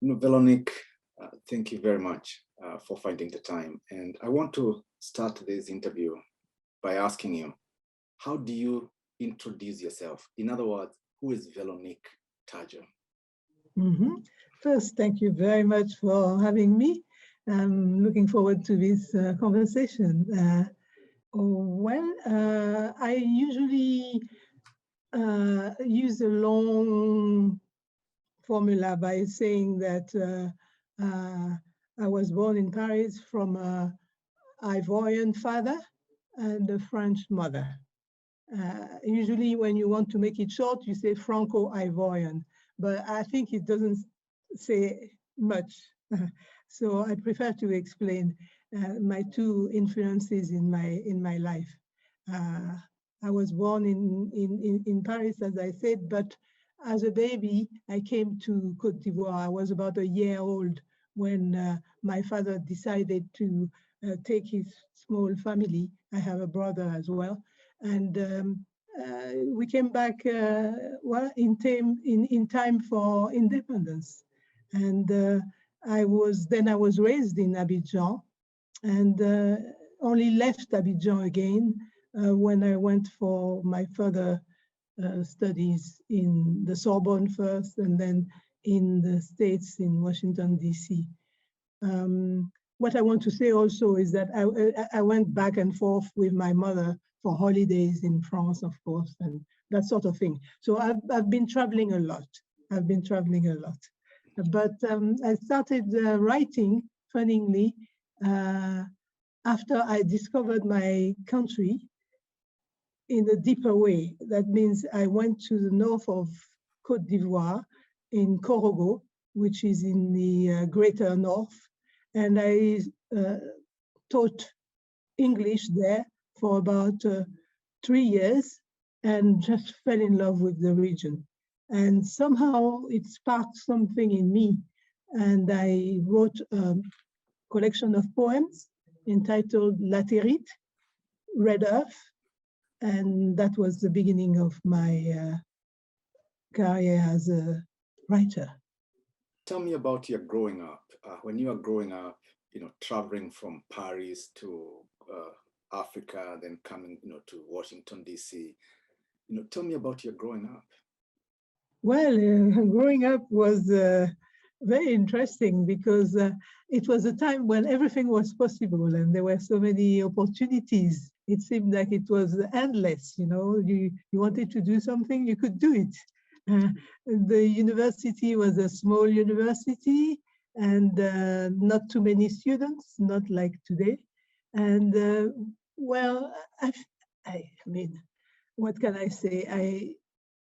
Veronique, thank you very much for finding the time. And I want to start this interview by asking you, how do you introduce yourself? In other words, who is Veronique Tadjo? First, thank you very much for having me. I'm looking forward to this conversation. I usually use a long formula by saying that I was born in Paris from an Ivorian father and a French mother. Usually when you want to make it short, you say Franco-Ivorian, but I think it doesn't say much. So I prefer to explain my two influences in my life. I was born in Paris, as I said, but as a baby, I came to Côte d'Ivoire. I was about a year old when my father decided to take his small family. I have a brother as well. And we came back in time for independence. And I was raised in Abidjan, and only left Abidjan again when I went for my further studies in the Sorbonne first, and then in the States in Washington, D.C. What I want to say also is that I went back and forth with my mother for holidays in France, of course, and that sort of thing. So I've been traveling a lot. But I started writing, funnily, after I discovered my country in a deeper way. That means I went to the north of Côte d'Ivoire in Korogo, which is in the greater north, and I taught English there for about 3 years and just fell in love with the region. And somehow it sparked something in me, and I wrote a collection of poems entitled Latérite, Red Earth, and that was the beginning of my career as a writer. Tell me about your growing up. When you were growing up, traveling from Paris to Africa, then coming, to Washington, D.C. Tell me about your growing up. Well, growing up was very interesting because it was a time when everything was possible and there were so many opportunities. It seemed like it was endless, you wanted to do something, you could do it. The university was a small university and not too many students, not like today. And I mean, what can I say?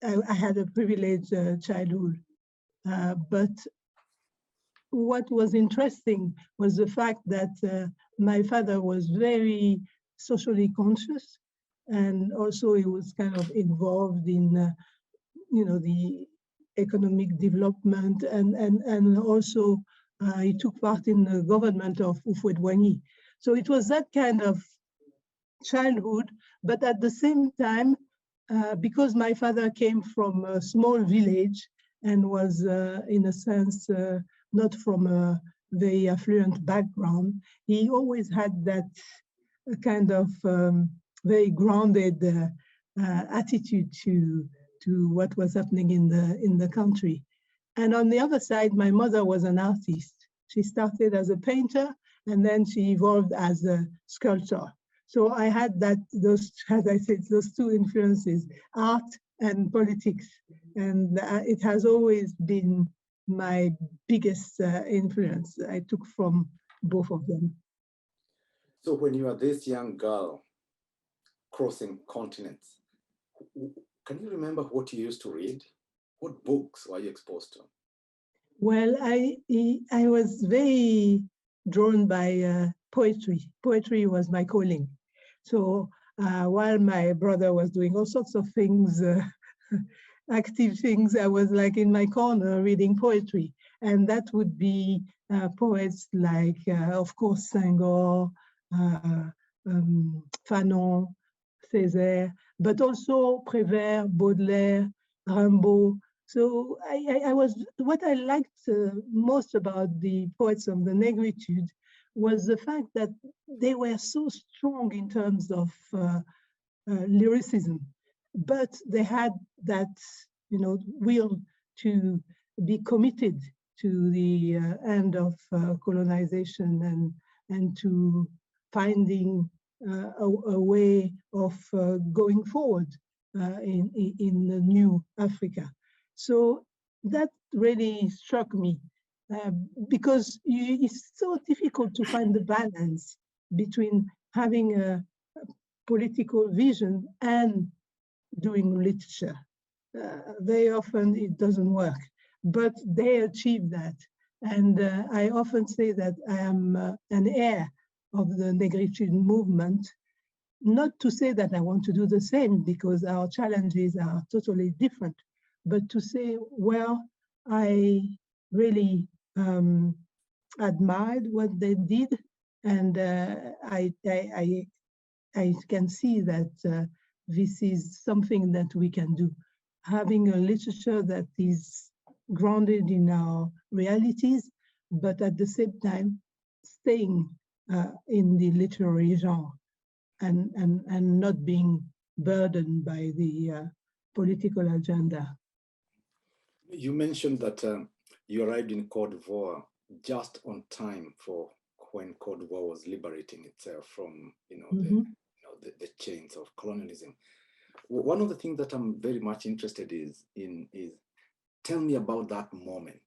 I had a privileged childhood, but what was interesting was the fact that my father was very socially conscious, and also he was kind of involved in, the economic development, and also he took part in the government of Houphouët-Boigny. So it was that kind of childhood, but at the same time, because my father came from a small village and was, in a sense, not from a very affluent background, he always had that kind of very grounded attitude to what was happening in the country. And on the other side, my mother was an artist. She started as a painter, and then she evolved as a sculptor. So I had those, as I said, those two influences, art and politics. And it has always been my biggest influence. I took from both of them. So when you were this young girl crossing continents, can you remember what you used to read? What books were you exposed to? Well, I was very drawn by poetry. Poetry was my calling. So while my brother was doing all sorts of things, active things, I was like in my corner reading poetry. And that would be poets like, of course, Senghor, Fanon, Césaire, but also Prévert, Baudelaire, Rimbaud. So I was, what I liked most about the poets of the Negritude was the fact that they were so strong in terms of lyricism, but they had that, will to be committed to the end of colonization and to finding a way of going forward in the new Africa. So that really struck me because it's so difficult to find the balance between having a political vision and doing literature. Very often it doesn't work, but they achieve that. And I often say that I am an heir of the Negritude movement, not to say that I want to do the same because our challenges are totally different, but to say, well, I really admired what they did, and I can see that this is something that we can do. Having a literature that is grounded in our realities, but at the same time staying in the literary genre and not being burdened by the political agenda. You mentioned that you arrived in Cote d'Ivoire just on time for when Cote d'Ivoire was liberating itself from, the chains of colonialism. One of the things that I'm very much interested in is tell me about that moment,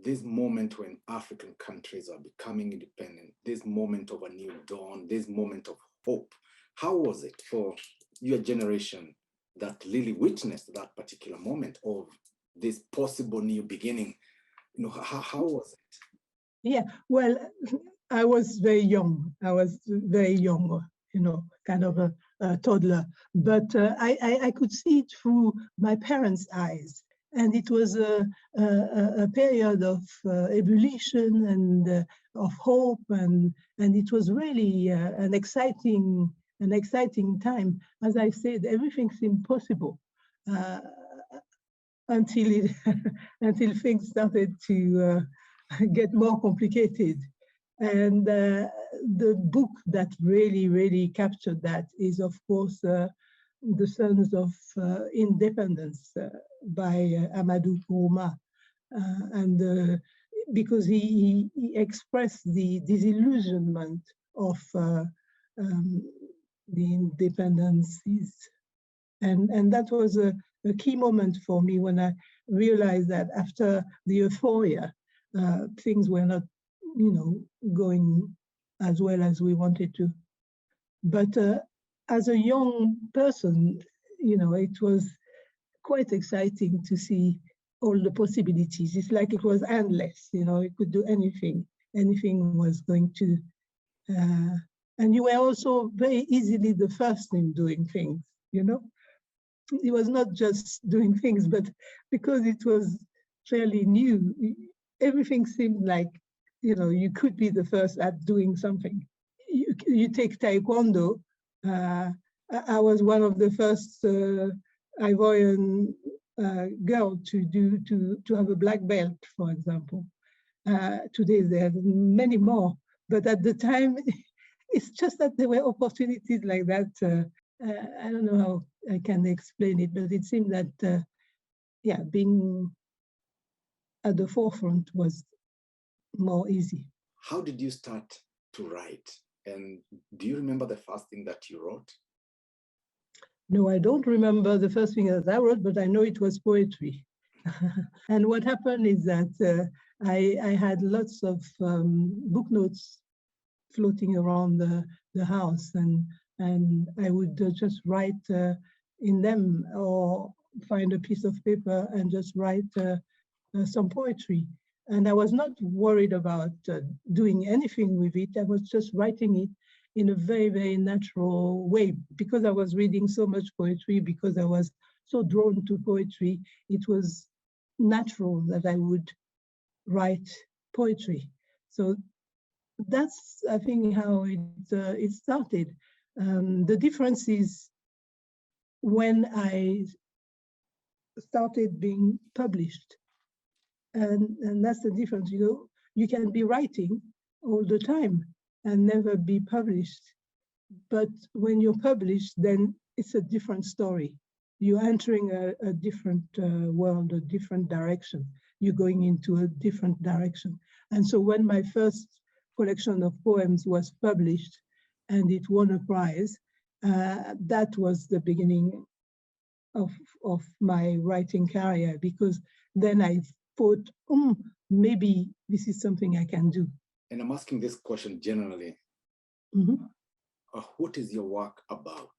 this moment when African countries are becoming independent, this moment of a new dawn, this moment of hope. How was it for your generation that really witnessed that particular moment of this possible new beginning? How was it? Yeah, well, I was very young. I was very young, kind of a toddler. But I could see it through my parents' eyes. And it was a period of ebullition and of hope. And it was really an exciting time. As I said, everything seemed possible until until things started to get more complicated. And the book that really captured that is, of course, The Sons of Independence by Amadou Kouma. And because he expressed the disillusionment of the independencies. And that was a key moment for me when I realized that after the euphoria, things were not, going as well as we wanted to. But as a young person, it was quite exciting to see all the possibilities. It's like it was endless, it could do anything. Anything was going to, and you were also very easily the first in doing things, It was not just doing things, but because it was fairly new, everything seemed like, you could be the first at doing something. You take Taekwondo. I was one of the first Ivorian girl to have a black belt, for example. Today there are many more, but at the time, it's just that there were opportunities like that. I don't know how I can explain it, but it seemed that, being at the forefront was more easy. How did you start to write? And do you remember the first thing that you wrote? No, I don't remember the first thing that I wrote, but I know it was poetry. And what happened is that I had lots of book notes floating around the house, and I would just write in them or find a piece of paper and just write some poetry. And I was not worried about doing anything with it. I was just writing it in a very, very natural way because I was reading so much poetry, because I was so drawn to poetry. It was natural that I would write poetry. So that's, I think, how it started. The difference is when I started being published. And that's the difference, you know. You can be writing all the time and never be published. But when you're published, then it's a different story. You're entering a different world, a different direction. You're going into a different direction. And so when my first collection of poems was published and it won a prize, that was the beginning of my writing career, because then I thought, maybe this is something I can do. And I'm asking this question generally. Mm-hmm. What is your work about?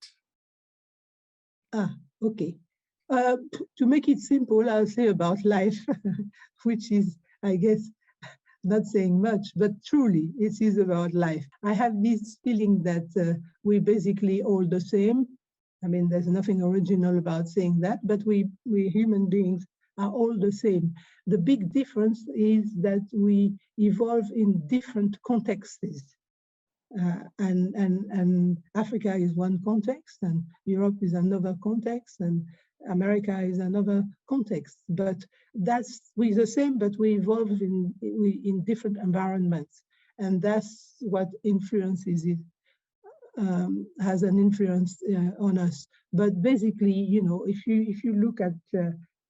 Okay. To make it simple, I'll say about life, which is, I guess, not saying much, but truly it is about life. I have this feeling that we're basically all the same. I mean, there's nothing original about saying that, but we human beings are all the same. The big difference is that we evolve in different contexts. And Africa is one context, and Europe is another context, and America is another context. But we're the same, but we evolve in different environments, and that's what influences it. Has an influence on us. But basically, you know, if you look at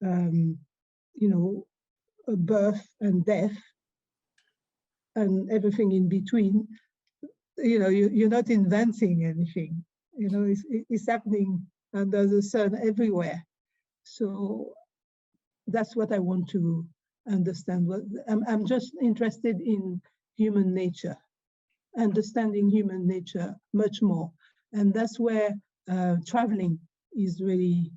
you know, birth and death and everything in between, you know, you're not inventing anything. You know, it's happening under the sun everywhere. So that's what I want to understand. I'm just interested in human nature, understanding human nature much more. And that's where traveling is really,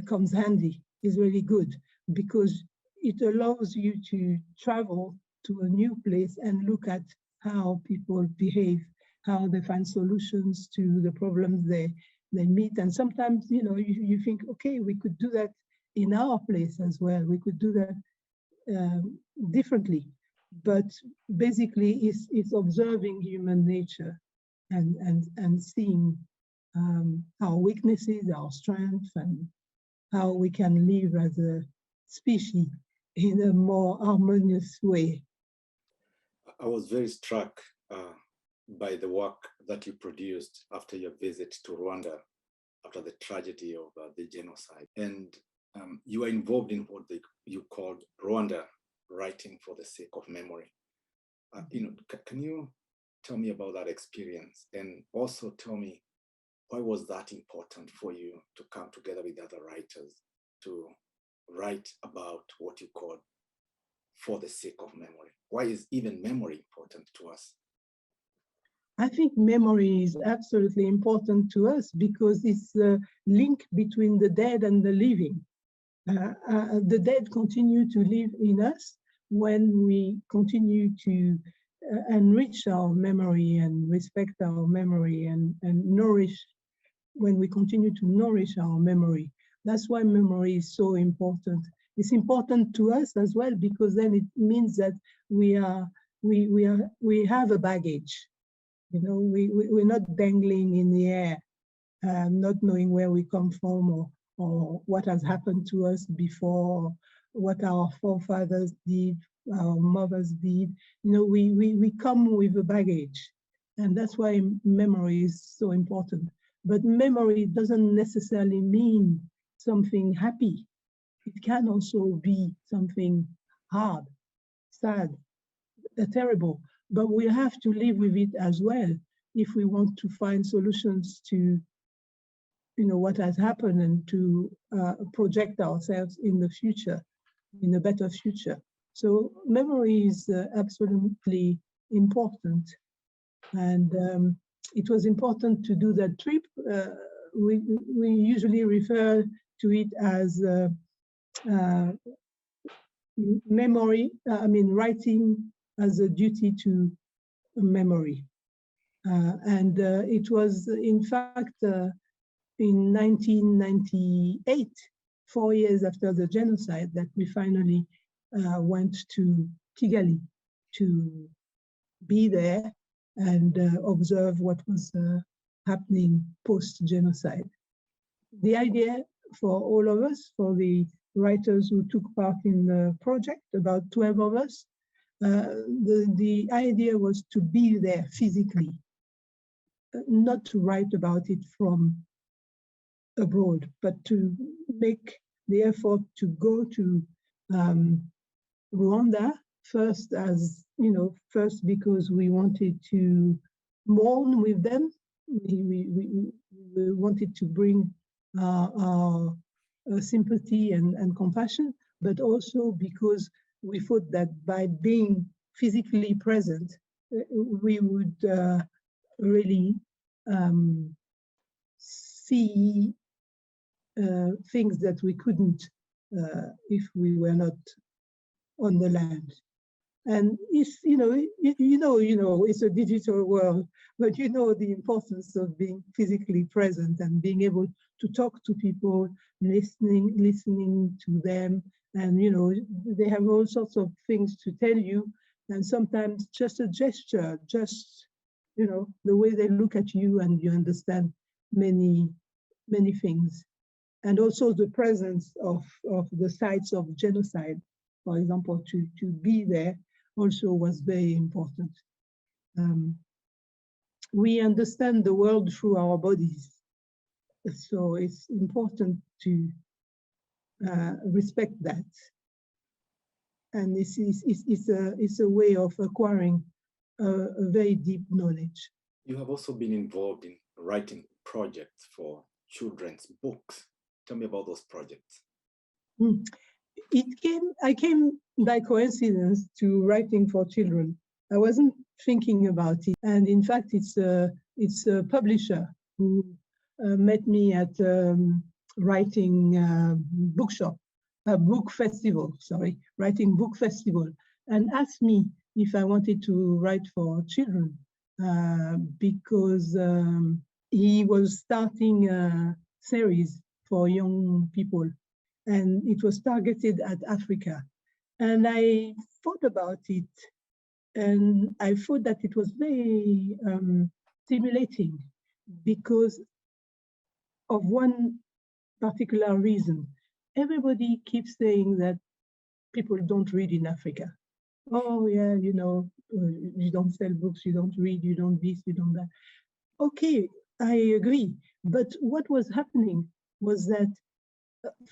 comes handy, is really good, because it allows you to travel to a new place and look at how people behave, how they find solutions to the problems they meet. And sometimes, you know, you think, okay, we could do that in our place as well. We could do that differently. But basically, it's observing human nature and seeing our weaknesses, our strengths, and how we can live as a species in a more harmonious way. I was very struck by the work that you produced after your visit to Rwanda, after the tragedy of the genocide. And you are involved in what you called Rwanda writing for the sake of memory. You know, can you tell me about that experience, and also tell me, why was that important for you to come together with other writers to write about what you called for the sake of memory? Why is even memory important to us? I think memory is absolutely important to us because it's the link between the dead and the living. The dead continue to live in us when we continue to enrich our memory and respect our memory and nourish, when we continue to nourish our memory. That's why memory is so important. It's important to us as well, because then it means that we have a baggage. You know, we're not dangling in the air, not knowing where we come from or what has happened to us before, what our forefathers did, our mothers did. You know, we come with a baggage, and that's why memory is so important. But memory doesn't necessarily mean something happy. It can also be something hard, sad, terrible. But we have to live with it as well if we want to find solutions to, you know, what has happened, and to project ourselves in the future, in a better future. So memory is absolutely important. And it was important to do that trip. We usually refer to it as memory, writing as a duty to memory. And it was, in fact, in 1998, 4 years after the genocide, that we finally went to Kigali to be there and observe what was happening post-genocide. The idea for all of us, for the writers who took part in the project, about 12 of us. The idea was to be there physically, not to write about it from abroad, but to make the effort to go to Rwanda first, as you know, first because we wanted to mourn with them. We wanted to bring our sympathy and compassion, but also because we thought that by being physically present, we would really see things that we couldn't if we were not on the land. And it's, it's a digital world, but you know the importance of being physically present and being able to talk to people, listening to them. And, they have all sorts of things to tell you. And sometimes just a gesture, just, the way they look at you, and you understand many, many things. And also the presence of the sites of genocide, for example, to be there also was very important. We understand the world through our bodies. So it's important to respect that. And it's a way of acquiring a very deep knowledge. You have also been involved in writing projects for children's books. Tell me about those projects. I came by coincidence to writing for children. I wasn't thinking about it. And in fact, it's a publisher who met me at writing writing book festival, and asked me if I wanted to write for children because he was starting a series for young people, and it was targeted at Africa. And I thought about it, and I thought that it was very stimulating because of one particular reason. Everybody keeps saying that people don't read in Africa. Oh yeah, you don't sell books, you don't read, you don't this, you don't that. Okay, I agree. But what was happening was that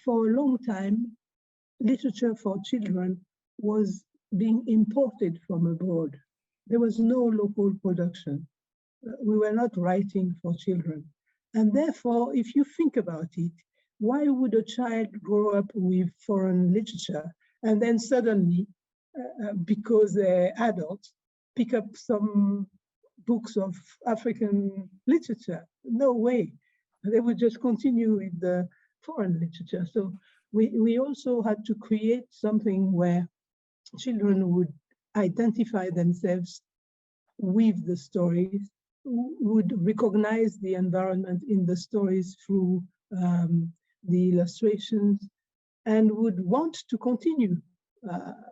for a long time, literature for children was being imported from abroad. There was no local production. We were not writing for children. And therefore, if you think about it, why would a child grow up with foreign literature and then suddenly, because they're adults, pick up some books of African literature? No way. They would just continue with the foreign literature. So we also had to create something where children would identify themselves with the stories, would recognize the environment in the stories through the illustrations, and would want to continue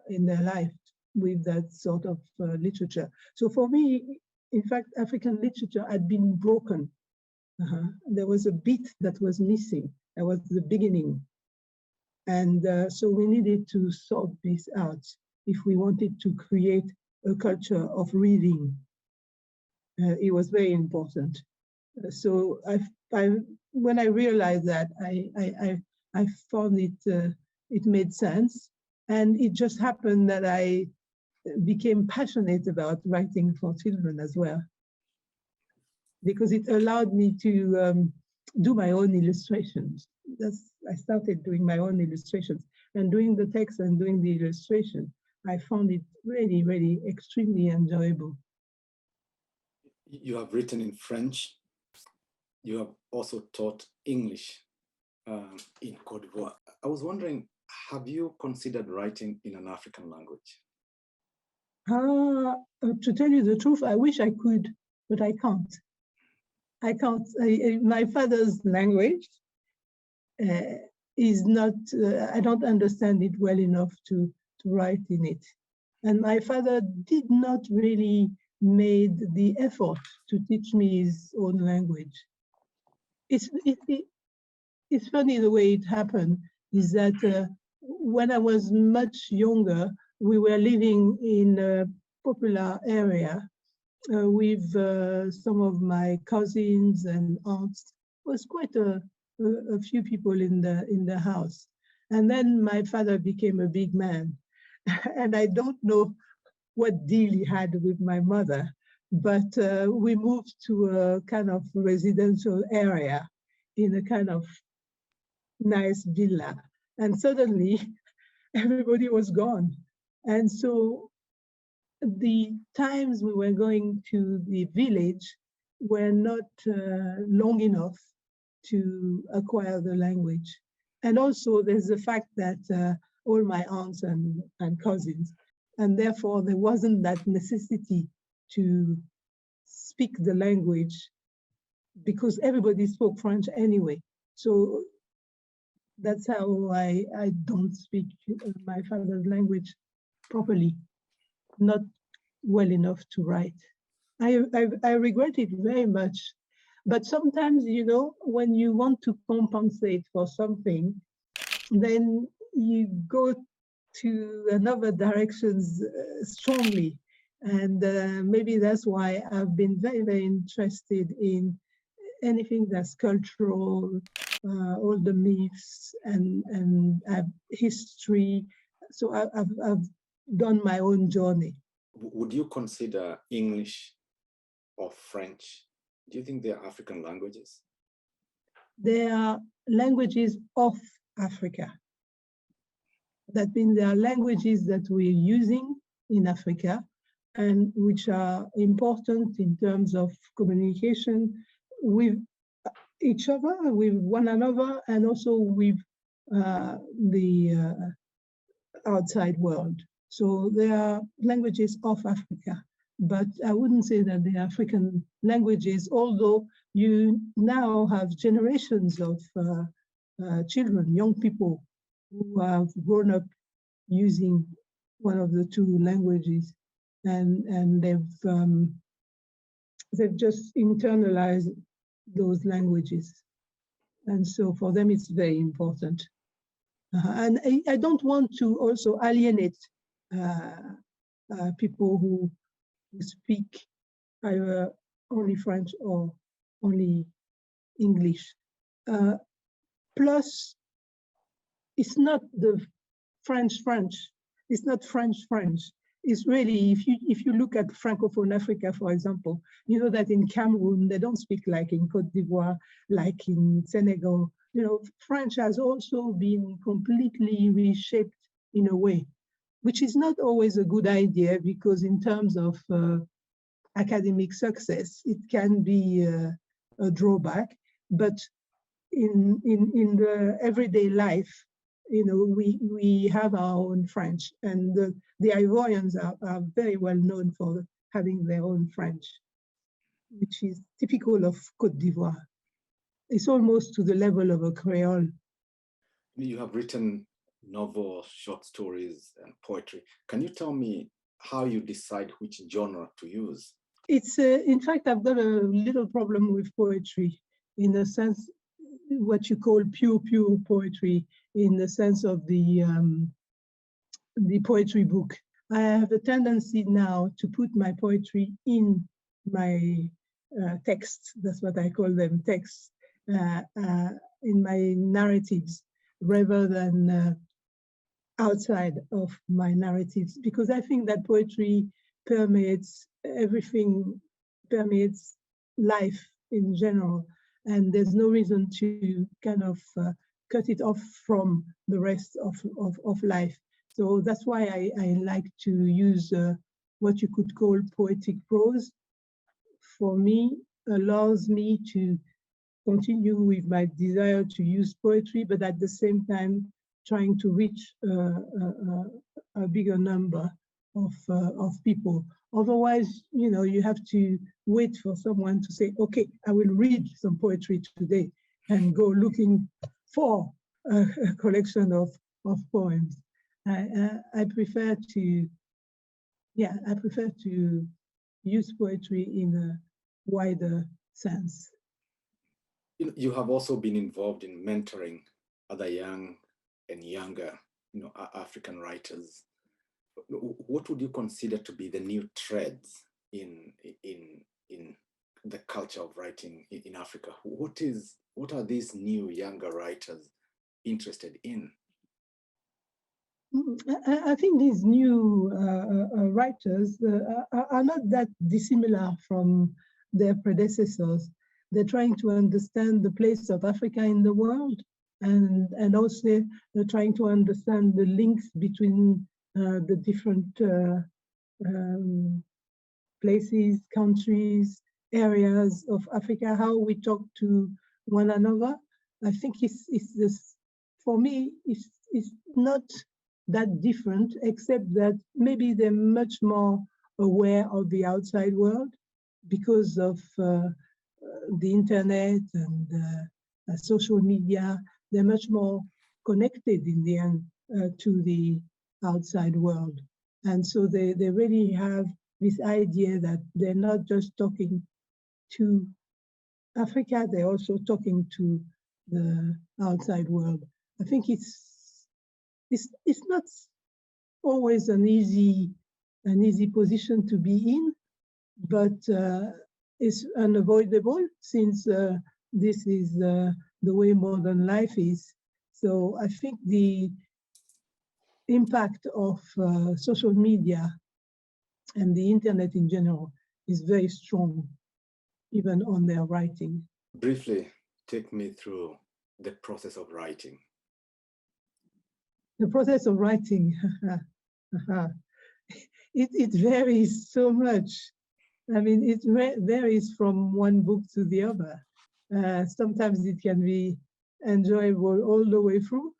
in their life with that sort of literature. So for me, in fact, African literature had been broken. There was a bit that was missing. That was the beginning. And so we needed to sort this out if we wanted to create a culture of reading. It was very important. So when I realized that, I found it made sense. And it just happened that I became passionate about writing for children as well, because it allowed me to do my own illustrations. I started doing my own illustrations, and doing the text and doing the illustration. I found it really, really extremely enjoyable. You have written in French. You have also taught English in Côte d'Ivoire. I was wondering, have you considered writing in an African language? To tell you the truth, I wish I could, but I can't. I can't. My father's language is not, I don't understand it well enough to write in it. And my father did not really made the effort to teach me his own language. It's it's funny the way it happened is that when I was much younger, we were living in a popular area with some of my cousins and aunts. It was quite a few people in the house. And then my father became a big man. And I don't know what deal he had with my mother, but we moved to a kind of residential area in a kind of nice villa. And suddenly everybody was gone. And so the times we were going to the village were not long enough to acquire the language. And also there's the fact that all my aunts and cousins, and therefore there wasn't that necessity to speak the language because everybody spoke French anyway. So that's how I don't speak my father's language properly, not well enough to write. I regret it very much. But sometimes, you know, when you want to compensate for something, then you go to another directions strongly. And maybe that's why I've been very, very interested in anything that's cultural, all the myths and history. So I've done my own journey. Would you consider English or French? Do you think they are African languages? They are languages of Africa. That means they are languages that we're using in Africa and which are important in terms of communication with each other, with one another, and also with the outside world. So they are languages of Africa, but I wouldn't say that they're African languages, although you now have generations of children, young people who have grown up using one of the two languages, and they've just internalized those languages. And so for them, it's very important. And I don't want to also alienate people who speak either only French or only English. Plus, it's not the French. It's not French. It's really, if you look at Francophone Africa, for example, you know that in Cameroon, they don't speak like in Côte d'Ivoire, like in Senegal. You know, French has also been completely reshaped in a way, which is not always a good idea because in terms of academic success, it can be a drawback. But in the everyday life, you know, we have our own French, and the Ivorians are very well known for having their own French, which is typical of Côte d'Ivoire. It's almost to the level of a Creole. You have written novels, short stories, and poetry. Can you tell me how you decide which genre to use? It's, in fact, I've got a little problem with poetry in the sense, what you call pure poetry, in the sense of the poetry book. I have a tendency now to put my poetry in my texts. That's what I call them, texts, in my narratives, rather than outside of my narratives, because I think that poetry permeates everything, permeates life in general, and there's no reason to kind of cut it off from the rest of life. So that's why I like to use what you could call poetic prose. For me, allows me to continue with my desire to use poetry, but at the same time trying to reach a bigger number of people. Otherwise, you know, you have to wait for someone to say, okay, I will read some poetry today, and go looking for a collection of poems. I prefer to use poetry in a wider sense. You have also been involved in mentoring other young and younger, African writers. What would you consider to be the new threads in the culture of writing in Africa? What are these new younger writers interested in? I think these new writers are not that dissimilar from their predecessors. They're trying to understand the place of Africa in the world, and also they're trying to understand the links between the different places, countries, areas of Africa, how we talk to one another. I think it's this, for me, it's not that different, except that maybe they're much more aware of the outside world because of the internet and social media. They're much more connected in the end to the outside world. And so they really have this idea that they're not just talking to Africa, they're also talking to the outside world. I think it's not always an easy position to be in, but it's unavoidable since this is the way modern life is. So I think the impact of social media and the internet in general is very strong, even on their writing. Briefly, take me through the process of writing. The process of writing, it varies so much. I mean, it varies from one book to the other. Sometimes it can be enjoyable all the way through,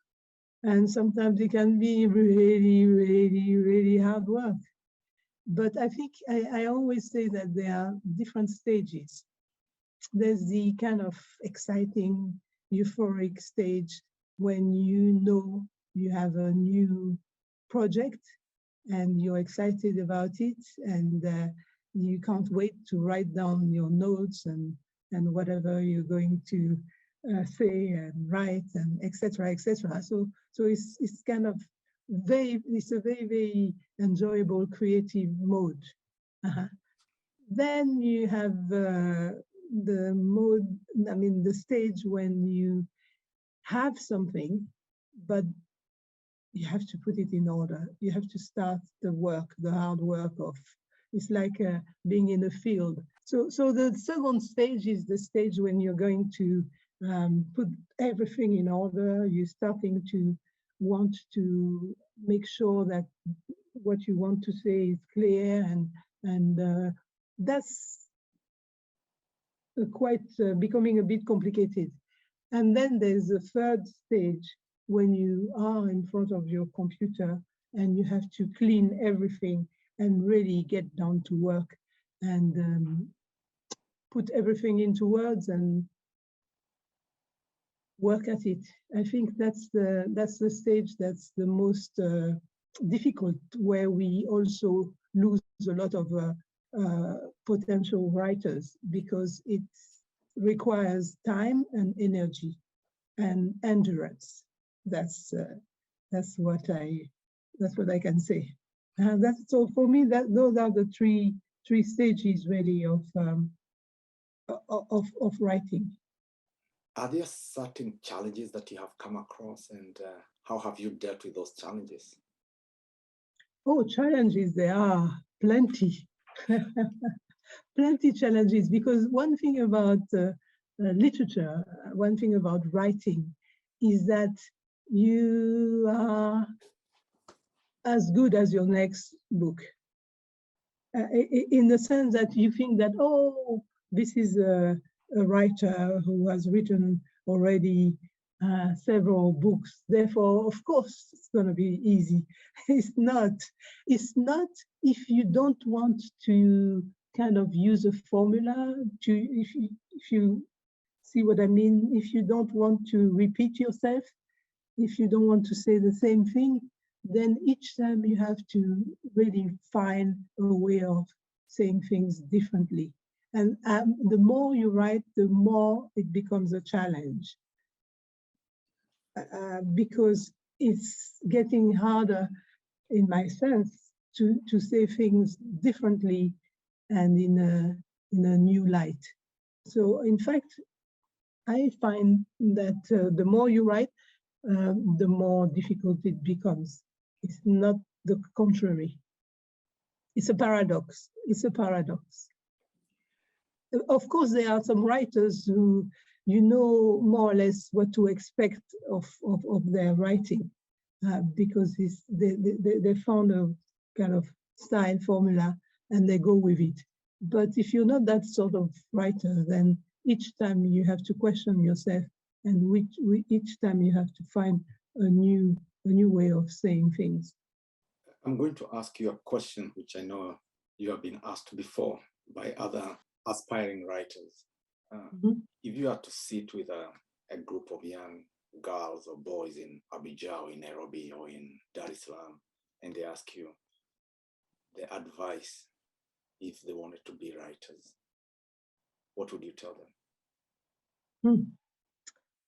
and sometimes it can be really, really, really hard work. But I think I always say that there are different stages. There's the kind of exciting, euphoric stage when you know you have a new project and you're excited about it, and you can't wait to write down your notes and whatever you're going to say and write, and etc. etc. So it's kind of it's a very, very enjoyable creative mode. Then you have the mode, I mean, the stage when you have something, but you have to put it in order. You have to start the work, the hard work of, it's like being in a field. So the second stage is the stage when you're going to put everything in order. You're starting to want to make sure that what you want to say is clear, and that's quite becoming a bit complicated. And then there's a third stage when you are in front of your computer and you have to clean everything and really get down to work and put everything into words and work at it. I think that's the stage that's the most difficult, where we also lose a lot of potential writers, because it requires time and energy and endurance. That's what I can say. That's so for me. Those are the three stages really of writing. Are there certain challenges that you have come across, and how have you dealt with those challenges? Oh, challenges, there are plenty. Plenty challenges, because one thing about literature, one thing about writing, is that you are as good as your next book. In the sense that you think that, oh, this is a writer who has written already several books, therefore, of course, it's going to be easy. It's not. It's not if you don't want to kind of use a formula, if you see what I mean, if you don't want to repeat yourself, if you don't want to say the same thing, then each time you have to really find a way of saying things differently. And the more you write, the more it becomes a challenge, because it's getting harder, in my sense, to say things differently and in a new light. So in fact, I find that the more you write, the more difficult it becomes. It's not the contrary. It's a paradox. It's a paradox. Of course, there are some writers who you know more or less what to expect of their writing, because they found a kind of style formula and they go with it. But if you're not that sort of writer, then each time you have to question yourself, and each time you have to find a new way of saying things. I'm going to ask you a question which I know you have been asked before by other aspiring writers. If you are to sit with a group of young girls or boys in Abidjan or in Nairobi or in Dar es Salaam, and they ask you the advice if they wanted to be writers, what would you tell them?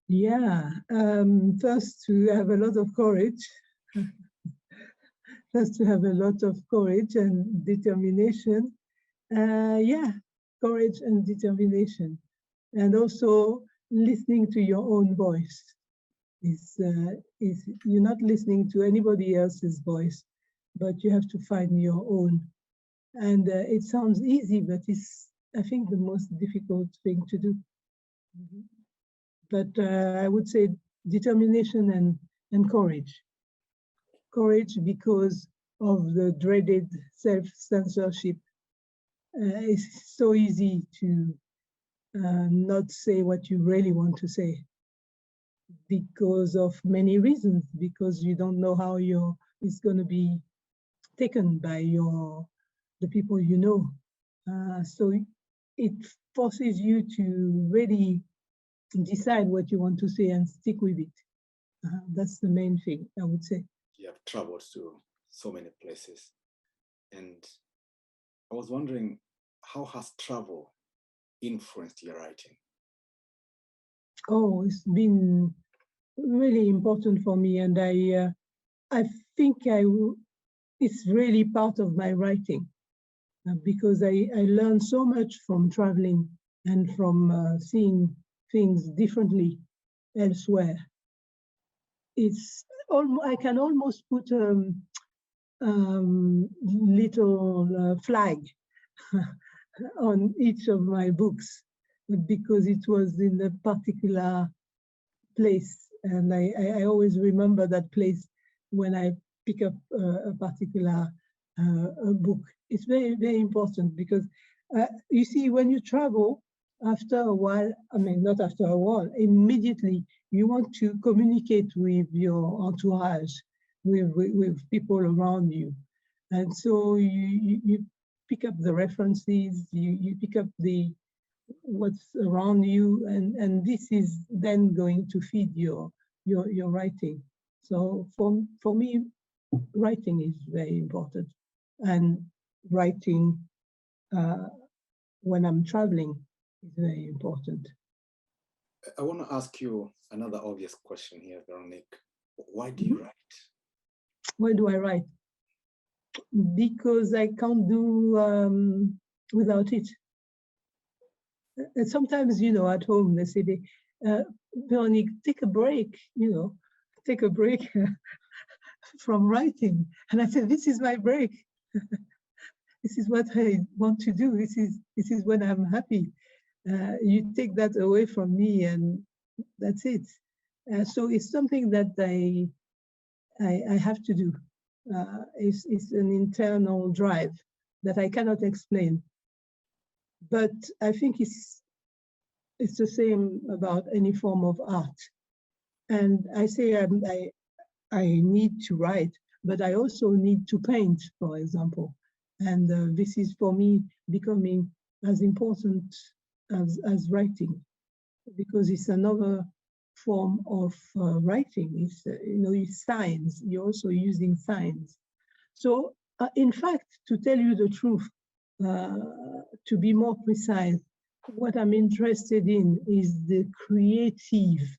Yeah, first to have a lot of courage. First to have a lot of courage and determination. Yeah, courage and determination. And also listening to your own voice. You're not listening to anybody else's voice, but you have to find your own. And it sounds easy, but it's, I think, the most difficult thing to do. But I would say determination and courage. Courage because of the dreaded self-censorship. It's so easy to not say what you really want to say because of many reasons, because you don't know how it's going to be taken by the people you know. So it forces you to really decide what you want to say and stick with it. That's the main thing, I would say. You have traveled to so many places, and I was wondering, how has travel influenced your writing? Oh, it's been really important for me, and I think it's really part of my writing, because I learned so much from traveling and from seeing things differently elsewhere. I can almost put little flag on each of my books, because it was in a particular place, and I always remember that place when I pick up a particular book. It's very, very important, because you see, when you travel, after a while, I mean, not after a while, immediately you want to communicate with your entourage, with people around you. And so you pick up the references, you pick up what's around you, and this is then going to feed your writing. So for me, writing is very important, and writing when I'm traveling is very important. I want to ask you another obvious question here, Veronique. Why do you write? Why do I write? Because I can't do without it. And sometimes, at home, they say, Veronique, take a break, take a break from writing. And I said, this is my break. This is what I want to do. This is when I'm happy. You take that away from me, and that's it. So it's something that I have to do. It's an internal drive that I cannot explain. But I think it's the same about any form of art. And I say I need to write, but I also need to paint, for example. And this is, for me, becoming as important as writing, because it's another form of writing. It's, it's signs. You're also using signs. So in fact, to tell you the truth, to be more precise, what I'm interested in is the creative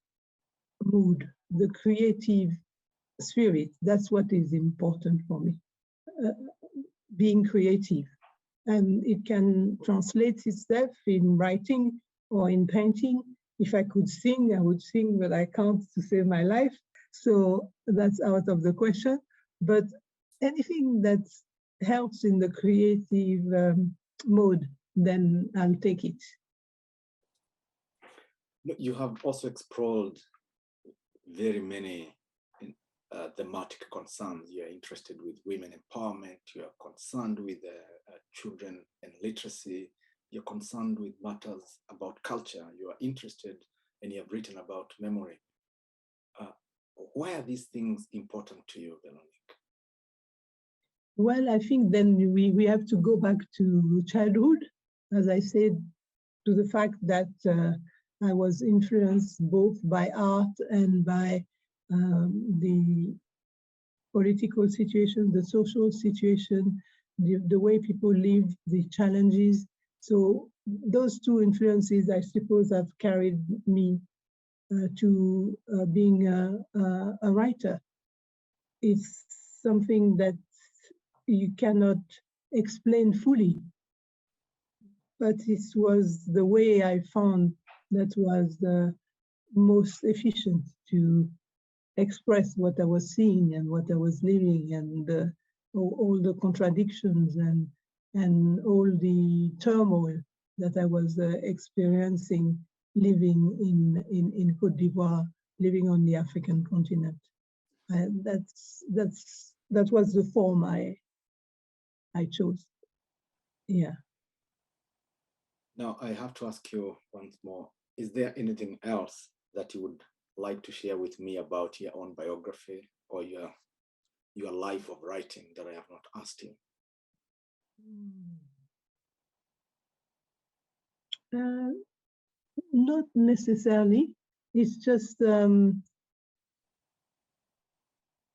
mood, the creative spirit. That's what is important for me, being creative. And it can translate itself in writing or in painting. If I could sing, I would sing, but I can't to save my life. So that's out of the question. But anything that helps in the creative mode, then I'll take it. You have also explored very many thematic concerns. You are interested with women empowerment, you are concerned with children and literacy, you're concerned with matters about culture, you are interested and you have written about memory. Why are these things important to you, Veronique? Well, I think then we have to go back to childhood, as I said, to the fact that I was influenced both by art and by the political situation, the social situation, the way people live, the challenges. So those two influences, I suppose, have carried me to being a writer. It's something that you cannot explain fully, but it was the way I found that was the most efficient to express what I was seeing and what I was living, and all the contradictions and all the turmoil that I was experiencing living in Côte d'Ivoire, living on the African continent. And that was the form I chose. Yeah. Now I have to ask you once more, is there anything else that you would like to share with me about your own biography or your life of writing that I have not asked you? Not necessarily. It's just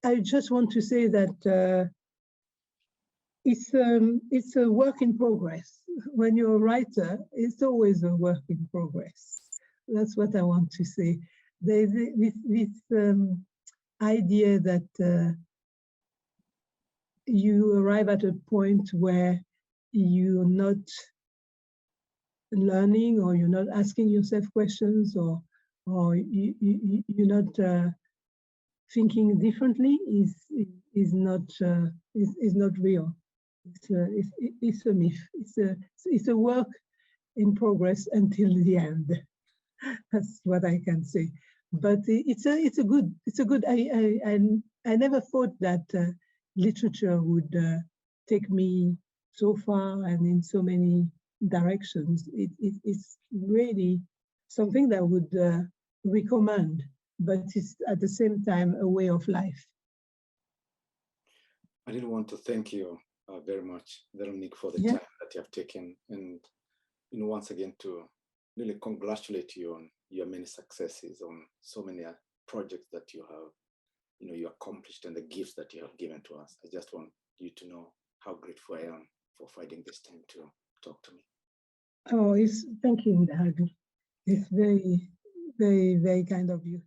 I just want to say that it's a work in progress. When you're a writer, it's always a work in progress. That's what I want to say. There's this idea that you arrive at a point where you're not learning, or you're not asking yourself questions, or you're not thinking differently is not real. It's a myth. It's a work in progress until the end. That's what I can say. But it's a good. I never thought that literature would take me so far and in so many directions. It's really something that I would recommend, but it's at the same time a way of life. I did want to thank you very much, Veronique, for the time that you have taken, and once again to really congratulate you on your many successes, on so many projects that you have, you accomplished, and the gifts that you have given to us. I just want you to know how grateful I am for finding this time to talk to me. Oh, thank you, Ndirangu. It's very, very, very kind of you.